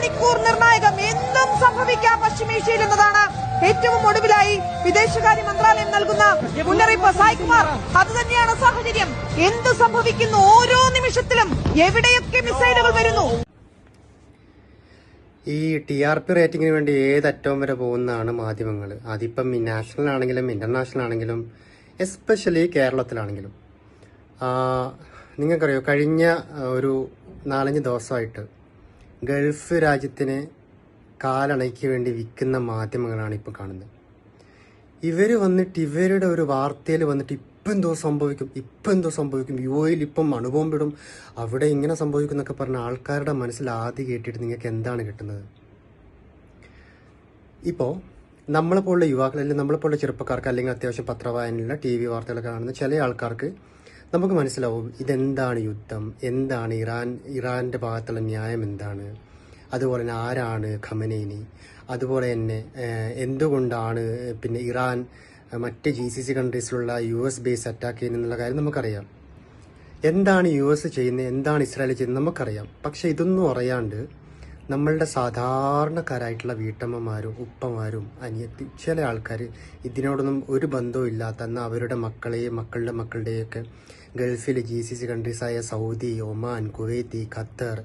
മണിക്കൂർ നിർണായകം. എന്തും സംഭവിക്കാം പശ്ചിമേഷ്യയിൽ എന്നതാണ് ഏറ്റവും ഒടുവിലായി വിദേശകാര്യ മന്ത്രാലയം നൽകുന്ന മുന്നറിയിപ്പ്. സായികുമാർ, അതുതന്നെയാണ് സാഹചര്യം. എന്ത് സംഭവിക്കുന്നു? ഓരോ നിമിഷത്തിലും എവിടെയൊക്കെ മിസൈലുകൾ വരുന്നു. ഈ TRP റേറ്റിംഗിന് വേണ്ടി ഏതറ്റവും വരെ പോകുന്നതാണ് മാധ്യമങ്ങൾ. അതിപ്പം നാഷണൽ ആണെങ്കിലും ഇന്റർനാഷണൽ ആണെങ്കിലും എസ്പെഷ്യലി കേരളത്തിലാണെങ്കിലും. നിങ്ങൾക്കറിയോ, കഴിഞ്ഞ ഒരു 4-5 ദിവസമായിട്ട് ഗൾഫ് രാജ്യത്തിന് കാലണയ്ക്ക് വേണ്ടി വിൽക്കുന്ന മാധ്യമങ്ങളാണ് ഇപ്പോൾ കാണുന്നത്. ഇവർ വന്നിട്ട് ഇവരുടെ ഒരു വാർത്തയിൽ വന്നിട്ട് ഇപ്പം എന്തോ സംഭവിക്കും, UAE ഇപ്പം അണുബോംബിടും, അവിടെ ഇങ്ങനെ സംഭവിക്കും എന്നൊക്കെ പറഞ്ഞ ആൾക്കാരുടെ മനസ്സിൽ ആദ്യം കേട്ടിട്ട് നിങ്ങൾക്ക് എന്താണ് കിട്ടുന്നത്? ഇപ്പോൾ നമ്മളെപ്പോലുള്ള യുവാക്കൾ, അല്ലെങ്കിൽ നമ്മളെപ്പോലുള്ള ചെറുപ്പക്കാർക്ക്, അല്ലെങ്കിൽ അത്യാവശ്യം പത്രവായനയിലുള്ള TV വാർത്തകളൊക്കെ കാണുന്ന ചില ആൾക്കാർക്ക് നമുക്ക് മനസ്സിലാവും ഇതെന്താണ് യുദ്ധം, എന്താണ് ഇറാൻ്റെ ഭാഗത്തുള്ള ന്യായം എന്താണ്, അതുപോലെ തന്നെ ആരാണ് ഖമനേനി, അതുപോലെ തന്നെ എന്തുകൊണ്ടാണ് പിന്നെ ഇറാൻ മറ്റ് GCC കൺട്രീസിലുള്ള US ബേസ് അറ്റാക്ക് ചെയ്യുന്നുള്ള കാര്യം നമുക്കറിയാം. എന്താണ് US ചെയ്യുന്നത്, എന്താണ് ഇസ്രായേൽ ചെയ്യുന്നത് നമുക്കറിയാം. പക്ഷെ ഇതൊന്നും അറിയാണ്ട് നമ്മളുടെ സാധാരണക്കാരായിട്ടുള്ള വീട്ടമ്മമാരും ഉപ്പമാരും അനിയത്തി ചില ആൾക്കാർ ഇതിനോടൊന്നും ഒരു ബന്ധവും ഇല്ലാത്ത, എന്നാൽ അവരുടെ മക്കളെയും മക്കളുടെയൊക്കെ ഗൾഫിലെ GCC കൺട്രീസായ Saudi, Oman, Kuwait, Qatar,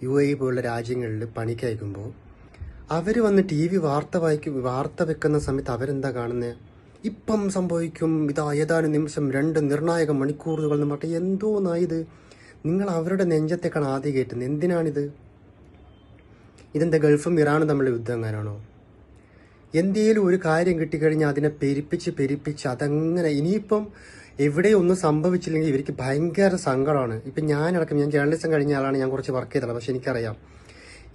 UAE പോലുള്ള രാജ്യങ്ങളിൽ പണിക്കയക്കുമ്പോൾ അവർ വന്ന് TV വാർത്ത വെക്കുന്ന സമയത്ത് അവരെന്താ കാണുന്നത്? ഇപ്പം സംഭവിക്കും, ഇതാ ഏതാനും നിമിഷം 2 നിർണായക മണിക്കൂറുകൾ എന്ന് പറഞ്ഞാൽ എന്തോന്നായത്? നിങ്ങൾ അവരുടെ നെഞ്ചത്തേക്കാണ് ആദ്യം കയറ്റുന്നത്. എന്തിനാണിത്? ഇതെന്താ ഗൾഫും ഇറാനും തമ്മിലുള്ള യുദ്ധം എങ്ങനെയാണോ? എന്തേലും ഒരു കാര്യം കിട്ടിക്കഴിഞ്ഞാൽ അതിനെ പെരിപ്പിച്ച് അതങ്ങനെ ഇനിയിപ്പം എവിടെയും ഒന്നും സംഭവിച്ചില്ലെങ്കിൽ ഇവർക്ക് ഭയങ്കര സങ്കടമാണ്. ഇപ്പം ഞാൻ ജേർണലിസം കഴിഞ്ഞ ആളാണ്, ഞാൻ കുറച്ച് വർക്ക് ചെയ്തതാണ്. പക്ഷെ എനിക്കറിയാം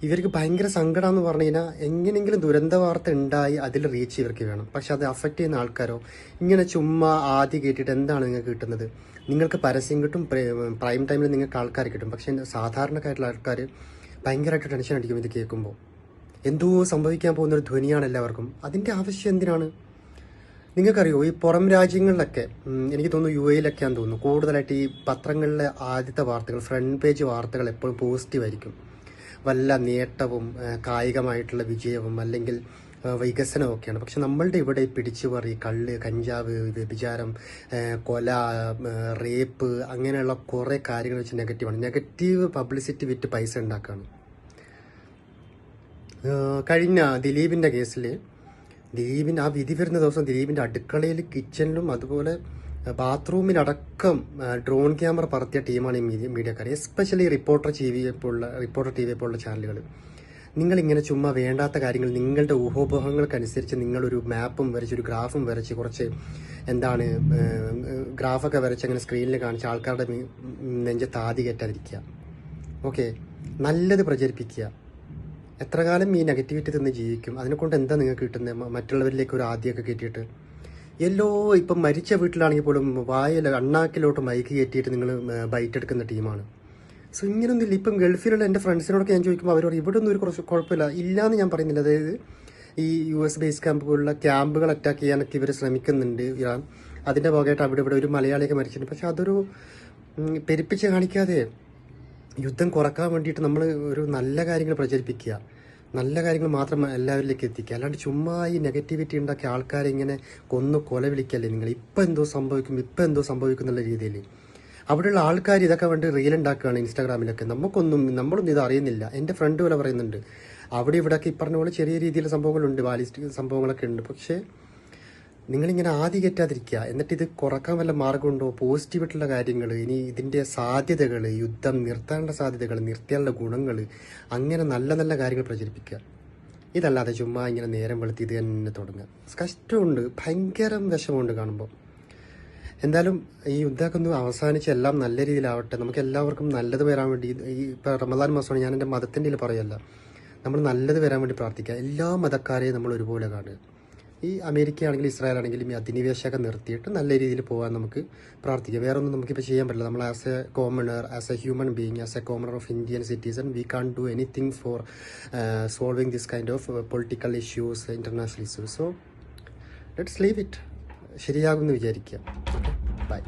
ഇവർക്ക് ഭയങ്കര സങ്കടമെന്ന് പറഞ്ഞു കഴിഞ്ഞാൽ എങ്ങനെയെങ്കിലും ദുരന്ത വാർത്ത ഉണ്ടായി അതിൽ റീച്ച് ഇവർക്ക് വേണം. പക്ഷെ അത് അഫക്റ്റ് ചെയ്യുന്ന ആൾക്കാരോ ഇങ്ങനെ ചുമ്മാ ആദ്യം കേട്ടിട്ട് എന്താണ് നിങ്ങൾക്ക് കിട്ടുന്നത്? നിങ്ങൾക്ക് പരസ്യം കിട്ടും, പ്രൈം ടൈമിൽ നിങ്ങൾക്ക് ആൾക്കാർ കിട്ടും. പക്ഷെ സാധാരണക്കാരായിട്ടുള്ള ആൾക്കാർ ഭയങ്കരമായിട്ട് ടെൻഷൻ അടിക്കും ഇത് കേൾക്കുമ്പോൾ. എന്തോ സംഭവിക്കാൻ പോകുന്നൊരു ധ്വനിയാണ് എല്ലാവർക്കും. അതിൻ്റെ ആവശ്യം എന്തിനാണ്? നിങ്ങൾക്കറിയോ, ഈ പുറം രാജ്യങ്ങളിലൊക്കെ എനിക്ക് തോന്നുന്നു UAEയിലൊക്കെയാണെന്ന് തോന്നുന്നു കൂടുതലായിട്ട് ഈ പത്രങ്ങളിലെ ആദ്യത്തെ വാർത്തകൾ, ഫ്രണ്ട് പേജ് വാർത്തകൾ എപ്പോഴും പോസിറ്റീവ് ആയിരിക്കും. വല്ല നേട്ടവും കായികമായിട്ടുള്ള വിജയവും അല്ലെങ്കിൽ വികസനമൊക്കെയാണ്. പക്ഷെ നമ്മളുടെ ഇവിടെ പിടിച്ചുപറി, കള്ള്, കഞ്ചാവ്, വ്യഭിചാരം, കൊല, റേപ്പ് അങ്ങനെയുള്ള കുറേ കാര്യങ്ങൾ വെച്ച് നെഗറ്റീവ് പബ്ലിസിറ്റി വിറ്റ് പൈസ ഉണ്ടാക്കുകയാണ്. കഴിഞ്ഞ ദിലീപിൻ്റെ കേസിൽ ആ വിധി വരുന്ന ദിവസം ദിലീപിൻ്റെ അടുക്കളയിൽ, കിച്ചണിലും അതുപോലെ ബാത്റൂമിലടക്കം ഡ്രോൺ ക്യാമറ പറത്തിയ ടീമാണ് ഈ മീഡിയക്കാർ, എസ്പെഷ്യലി റിപ്പോർട്ടർ TV പോലുള്ള ചാനലുകൾ. നിങ്ങളിങ്ങനെ ചുമ്മാ വേണ്ടാത്ത കാര്യങ്ങൾ നിങ്ങളുടെ ഊഹോപോഹങ്ങൾക്കനുസരിച്ച് നിങ്ങളൊരു മാപ്പും വരച്ച്, ഒരു ഗ്രാഫും വരച്ച്, കുറച്ച് ഗ്രാഫൊക്കെ വരച്ച് അങ്ങനെ സ്ക്രീനിൽ കാണിച്ച് ആൾക്കാരുടെ നെഞ്ചത്ത് ആദ്യം കയറ്റാതിരിക്കുക. ഓക്കെ, നല്ലത് പ്രചരിപ്പിക്കുക. എത്ര കാലം ഈ നെഗറ്റിവിറ്റി നിന്ന് ജീവിക്കും? അതിനെക്കൊണ്ട് എന്താ നിങ്ങൾക്ക് കിട്ടുന്നത്? മറ്റുള്ളവരിലേക്ക് ഒരു ആദ്യമൊക്കെ കയറ്റിയിട്ട് ഇപ്പം മരിച്ച വീട്ടിലാണെങ്കിൽ പോലും അണ്ണാക്കിലോട്ട് മൈക്ക് കയറ്റിയിട്ട് നിങ്ങൾ ബൈറ്റ് എടുക്കുന്ന ടീമാണ്. സോ ഇങ്ങനൊന്നും ഇല്ല. ഇപ്പം ഗൾഫിലുള്ള എൻ്റെ ഫ്രണ്ട്സിനോടൊക്കെ ഞാൻ ചോദിക്കുമ്പോൾ അവർ ഇവിടെ ഒന്നും ഒരു കുറച്ച് കുഴപ്പമില്ല, ഇല്ലയെന്ന് ഞാൻ പറയുന്നില്ല. അതായത് ഈ US ബേസ് ക്യാമ്പ് പോലുള്ള ക്യാമ്പുകൾ അറ്റാക്ക് ചെയ്യാനൊക്കെ ഇവർ ശ്രമിക്കുന്നുണ്ട് ഇറാൻ. അതിൻ്റെ ഭാഗമായിട്ട് ഇവിടെ ഒരു മലയാളിയൊക്കെ മരിച്ചിട്ടുണ്ട്. പക്ഷെ അതൊരു പെരുപ്പിച്ച് കാണിക്കാതെ യുദ്ധം കുറക്കാൻ വേണ്ടിയിട്ട് നമ്മൾ ഒരു നല്ല കാര്യങ്ങൾ പ്രചരിപ്പിക്കുക, നല്ല കാര്യങ്ങൾ മാത്രം എല്ലാവരിലേക്ക് എത്തിക്കുക. അല്ലാണ്ട് ചുമ്മാ ഈ നെഗറ്റിവിറ്റി ഉണ്ടാക്കിയ ആൾക്കാരെ ഇങ്ങനെ കൊല വിളിക്കല്ലേ നിങ്ങൾ. ഇപ്പം എന്തോ സംഭവിക്കും എന്നുള്ള രീതിയിൽ അവിടെയുള്ള ആൾക്കാർ ഇതൊക്കെ വേണ്ടി റീൽ ഉണ്ടാക്കുകയാണ് ഇൻസ്റ്റാഗ്രാമിലൊക്കെ. നമ്മളൊന്നും ഇത് അറിയുന്നില്ല. എൻ്റെ ഫ്രണ്ട് പോലെ പറയുന്നുണ്ട് അവിടെ ഇവിടെയൊക്കെ ഈ പറഞ്ഞ പോലെ ചെറിയ രീതിയിലുള്ള സംഭവങ്ങളുണ്ട്, ബാലിസ്റ്റിക് സംഭവങ്ങളൊക്കെ ഉണ്ട്. പക്ഷേ നിങ്ങളിങ്ങനെ ആദ്യം കയറ്റാതിരിക്കുക. എന്നിട്ട് ഇത് കുറക്കാൻ വല്ല മാർഗമുണ്ടോ? പോസിറ്റീവായിട്ടുള്ള കാര്യങ്ങൾ, ഇനി ഇതിൻ്റെ സാധ്യതകൾ, യുദ്ധം നിർത്താനുള്ള സാധ്യതകൾ, നിർത്തിയാനുള്ള ഗുണങ്ങൾ, അങ്ങനെ നല്ല നല്ല കാര്യങ്ങൾ പ്രചരിപ്പിക്കുക. ഇതല്ലാതെ ചുമ്മാ ഇങ്ങനെ നേരം വെളുത്തി ഇത് തന്നെ തുടങ്ങുക. കഷ്ടമുണ്ട്, ഭയങ്കര വിഷമമുണ്ട് കാണുമ്പോൾ. എന്തായാലും ഈ യുദ്ധമൊക്കെ ഒന്ന് അവസാനിച്ച് എല്ലാം നല്ല രീതിയിലാവട്ടെ. നമുക്ക് എല്ലാവർക്കും നല്ലത് വരാൻ വേണ്ടി, ഈ ഇപ്പോൾ റമദാൻ മാസമാണ്, ഞാൻ എൻ്റെ മതത്തിൻ്റെ പറയല്ല, നമ്മൾ നല്ലത് വരാൻ വേണ്ടി പ്രാർത്ഥിക്കുക. എല്ലാ മതക്കാരെയും നമ്മൾ ഒരുപോലെ കാണുക. ഈ അമേരിക്ക ആണെങ്കിലും ഇസ്രായേൽ ആണെങ്കിലും ഈ അധിനിവേശമൊക്കെ നിർത്തിയിട്ട് നല്ല രീതിയിൽ പോകാൻ നമുക്ക് പ്രാർത്ഥിക്കാം. വേറെ ഒന്നും നമുക്കിപ്പോൾ ചെയ്യാൻ പറ്റില്ല. നമ്മൾ as a commoner, as a human being, as a commoner of Indian citizen, we can do anything for solving this kind of political issues, international issues. So let's leave it. ശരിയാകുമെന്ന് വിചാരിക്കുക. ബൈ.